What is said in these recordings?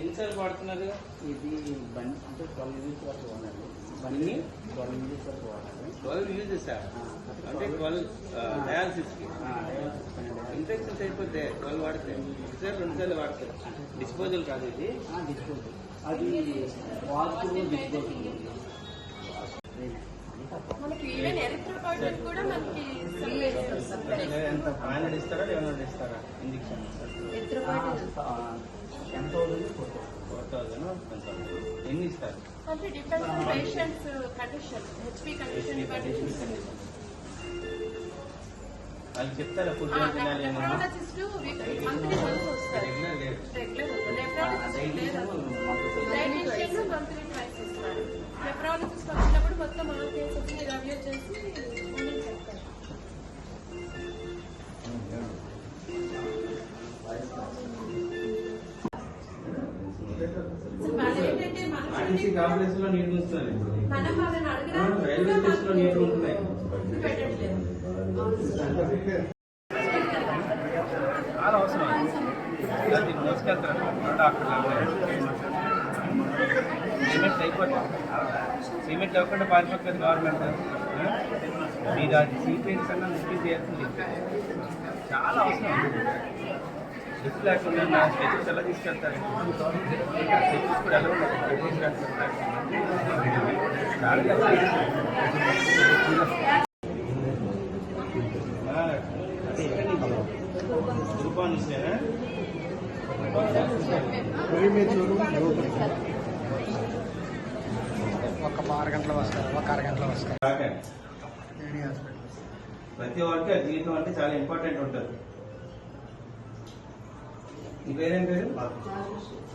ఎన్నిసార్లు వాడుతున్నారు? ఇది బండి అంటే 12 యూజ్ వరకు వాడాలి. బండి 12 యూజ్ వరకు వాడాలి. 12 యూజెస్ అంటే 12 డయాలసిస్కి ఇన్ఫెక్షన్స్ అయిపోతే 12 వాడితే సార్ 2 సార్లు వాడతారు. డిస్పోజల్ కాదు ఇది, డిస్పోజల్. అది వాటర్ డిస్పోజల్. మనకి ఈవెన్ ఎరిథ్రోపాయిటిన్ కూడా మనకి ఆయన ఇస్తారా ఏమైనా ఇస్తారా ఇంజక్షన్? ఎరిథ్రోపాయిటిన్ 10,000 4,000 ఎన్ని ఇస్తారు? అంటే depends on patient's condition, HP condition బట్టి వాళ్ళు చెప్తారా ఫుడ్ తినాలి? నెఫ్రాలజిస్ట్ మంత్లీ వన్స్ వస్తారు. Regular nephrologist dietitian monthly twice ఇస్తారు. నెఫ్రాలజిస్ట్ వచ్చినప్పుడు మొత్తం ఆ కేసెస్ ని రివ్యూ చేసి ఉందని చెప్తారు. ఏంటంటే కాంప్లెక్స్ లో నీళ్ళు ఉంటున్నారు. మనం వాళ్ళని అడగడానికి రైల్వే స్టేషన్ లో నీళ్ళు ఉంటున్నాయి. పెట్టట్లేదు. చాలా అవసరం. మోసుకెళ్తారు డాక్టర్ సిమెంట్ అయిపోతుంది. సిమెంట్ అవ్వకుండా పారిపోతుంది గవర్నమెంట్. మీరు అది సీపీఎన్స్ అన్నా ముఖ్యం చేయాల్సింది చాలా అవసరం. లిఫ్ట్ లేకుండా స్టెచెస్ ఎలా తీసుకెళ్తారు? స్టెచెస్ కూడా ఎలా రూపాయలు ఒక 6 గంటలు వస్తారు, ఒక అరగంటలో వస్తారు. ప్రతి వారికి జీవితం అంటే చాలా ఇంపార్టెంట్ ఉంటుంది. ఈ పేరేం పేరు?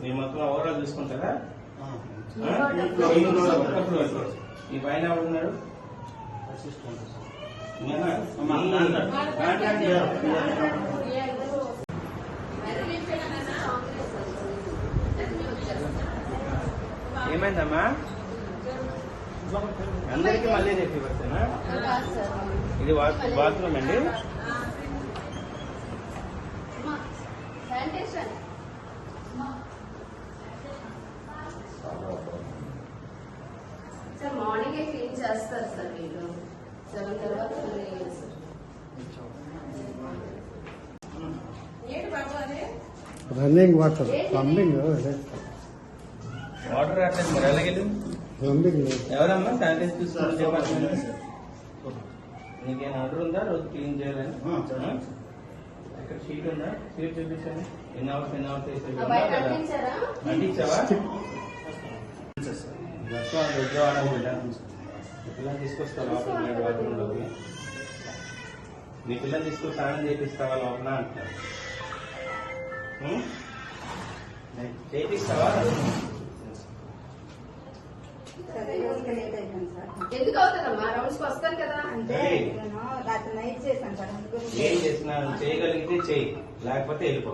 మీరు మొత్తం ఓవరాల్ చూసుకుంటారా? ఈ పైన ఎవరున్నారు? ఏమైందమ్మా? అందరికీ మళ్ళీ చెప్పి వస్తానా? ఇది బాత్రూమ్ అండి. సార్ మార్నింగే క్లీన్ చేస్తారు సార్ మీరు 7 తర్వాత ఏంటి బాబు అదే రన్నింగ్ వాటర్, పంపింగ్ వాటర్ రావట్లేదు మరి ఎలాగెళ్ళి? ఎవరమ్మా శానిటైజ్ చూస్తున్నారు డిపార్ట్మెంట్? నీకేం ఆర్డర్ ఉందా రోజు క్లీన్ చేయాలని? ఇక్కడ షీట్ ఉందా? షీట్ చూపించండి. ఎన్ని అవర్స్ అంటించావా? పిల్లలు తీసుకొస్తావా బాత్రూంలోకి? మీ పిల్లలు తీసుకొని స్నానం చేపిస్తావా లోపల అంటారు. చేపిస్తావా? ఎందుకు అవుతుందమ్మా? రౌండ్స్ వస్తారు కదా. అంటే ఏం చేసినా చేయగలిగితే చెయ్యి, లేకపోతే వెళ్ళిపో.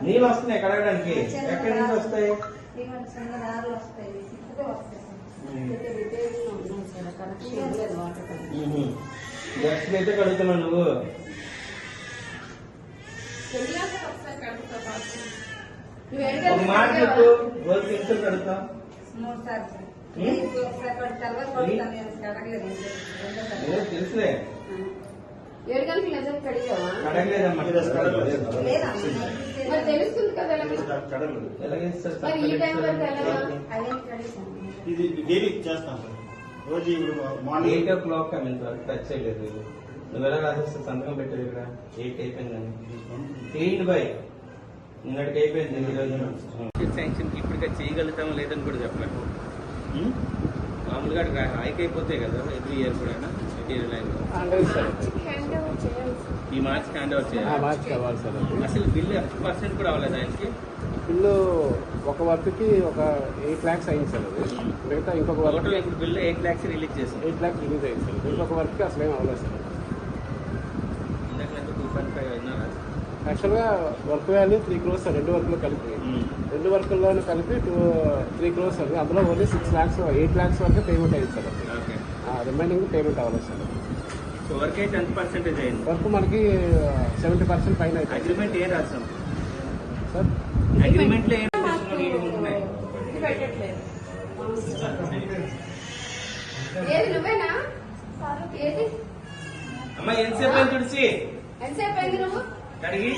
నీళ్ళు వస్తున్నాయి కడగడానికి. ఎక్కడి నుంచి వస్తాయి? గెస్ట్ అయితే కడుగుతున్నావు నువ్వు. ఒక మాట చెప్పు, రోజు ఎంత కడుగుతావు? తెలుసులే. 7 గంటలకు నిజం కడిగావా? కడగలేదమ్మా. మరి తెలుస్తుంది కదా. మరి ఈ టైం వరకు ఇది డైలీ చేస్తాం సార్. రోజు ఇప్పుడు మార్నింగ్ 8 o'clock వరకు టచ్ చేయలేదు. నువ్వు ఎలా రాసేస్తా? సంతకం పెట్టారు ఇక్కడ 8 అయిపోయిందని. క్లీన్ బై నిన్నటికి అయిపోయింది. ఈరోజు శాంక్షన్ ఇప్పటికే చేయగలుగుతాం లేదని కూడా చెప్పలేదు. మామూలుగా హైక్ అయిపోతాయి కదా ఎవ్రీ ఇయర్ కూడా మెటీరియల్ అయిన ఈ మార్చ్ హ్యాండ్ ఓవర్ చేయాలి. అసలు బిల్లు % కూడా అవ్వలేదు ఆయనకి. బిల్లు ఒక వర్క్కి ఒక 8 lakhs అయింది సార్. అది మిగతా ఇంకొక వర్క్ ఇప్పుడు బిల్లు 8 lakhs రిలీజ్ చేశారు. 8 lakhs రిలీజ్ అయింది సార్. ఇంకొక వర్క్కి అసలు ఏం అవ్వలేదు సార్. ఇందాక 2.5 అయినారా? యాక్చువల్గా వర్క్ వాల్యూ 3 crores సార్. 2 వర్క్లు కలిపి 2 వర్కుల్లోనూ కలిపి 3 crores సార్. అందులో ఓన్లీ 6 lakhs 8 lakhs వరకు పేమెంట్ అయింది సార్. ఓకే. రిమైనింగ్ పేమెంట్ అవ్వలేదు సార్. సో వర్క్ అయితే ఎంత పర్సెంటేజ్ అయింది? వర్క్ మనకి 70% పైన అవుతుంది అగ్రిమెంట్ ఏం రాసాం? సార్. అగ్రిమెంట్ లో ఏం మాకు ఉన్నాయి? ఇది పెట్టట్లేదు. ఏది నువ్వేనా ఏది అమ్మా ఎంతసేపు అయింది తుడిసి ఎంతసేపు అయింది నువ్వు కడిగి?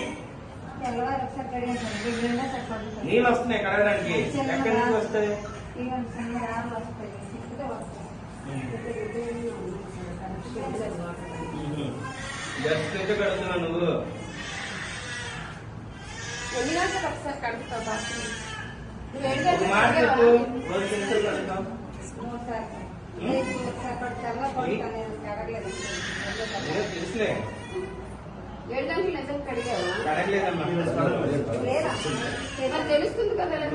నీళ్ళు వస్తున్నాయి కడగడానికి, ఎక్కడి నుంచి వస్తాయి? జస్ట్ అయితే కడుగుతున్నావు నువ్వు. ఎన్ని గంటలకు ఒకసారి కడుపుతావు బాత్రూమ్? నువ్వు ఏడు ఒక మాట చెప్పు, రోజు ఎన్నిసార్లు కడుగుతావు? ఏదో తెలుసులే, 7 గంటలు ఎందుకు కడిగావా? కడగలేదమ్మా. మరి తెలుస్తుంది కదా ఎలా?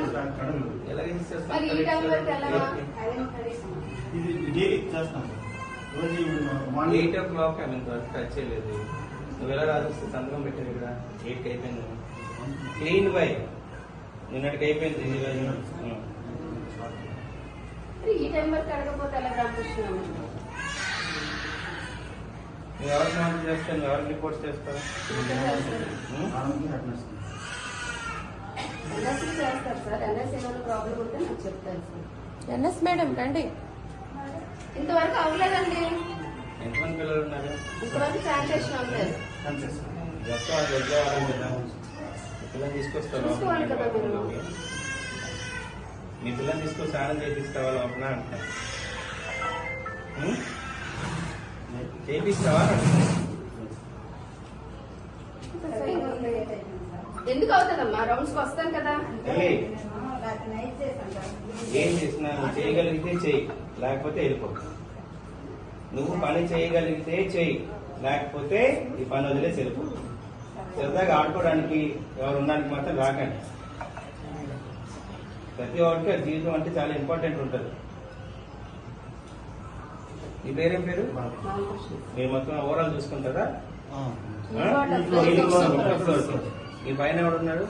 ఎలా తీసేస్తావు? మరి ఈ టైం వరకు ఎలా? ఇది డైలీ చేస్తాం సార్. రోజు ఇప్పుడు మార్నింగ్ 8 o'clock ఆమె ఇంతవరకు టచ్ చేయలేదు. నువ్వు ఎలా రాసిస్తే సంతకం పెట్టావు కదా, 8కి అయిపోయింది. క్లీన్ బై నిన్నటికి అయిపోయింది. మరి ఈ టైం వరకు కడగకపోతే ఎలా రామకృష్ణ? నువ్వు ఎవరికి మాటలు చేస్తావు? ఎవరికి రిపోర్ట్స్ చేస్తావు? ఆరంభం హ్యాపీనెస్. ఎన్ఎస్సీ చేస్తారు సార్. ఎన్ఎస్సీ ఏమైనా ప్రాబ్లం ఉంటే నాకు చెప్తారు సార్. ఎన్ఎస్ మేడం రండి. ఇంతవరకు అవ్వలేదండి. ఎంతమంది పిల్లలు ఉన్నారు? ఇంతవరకు శానిటేషన్ అవ్వలేదు. జస్ట్ వాళ్ళు వదిలేవాళ్ళం కదా. మీ పిల్లల్ని తీసుకొస్తావు చూసుకోవాలి కదా మీరు. మీ పిల్లల్ని తీసుకొని స్నానం చేపిస్తావా లోపల అంటున్నా. చేపిస్తావా? ఎందుకు అవుతుందమ్మా? రౌండ్స్ కి వస్తాం కదా. ఏయ్, ఏం చేసినా నువ్వు చేయగలిగితే చెయ్యి, లేకపోతే వెళ్ళిపో. నువ్వు పని చేయగలిగితే చెయ్యి, లేకపోతే ఈ పని వదిలేసి వెళ్ళిపో. సరదాగా ఆడుకోవడానికి ఎవరు ఉండడానికి మాత్రం రాకండి. ప్రతి ఒక్కరికి జీవితం అంటే చాలా ఇంపార్టెంట్ ఉంటుంది. నీ పేరేం పేరు? మీరు మొత్తం ఓవరాల్ చూసుకుంటారా? ఈ వాటర్ ఈ పైన ఎవడున్నాడు?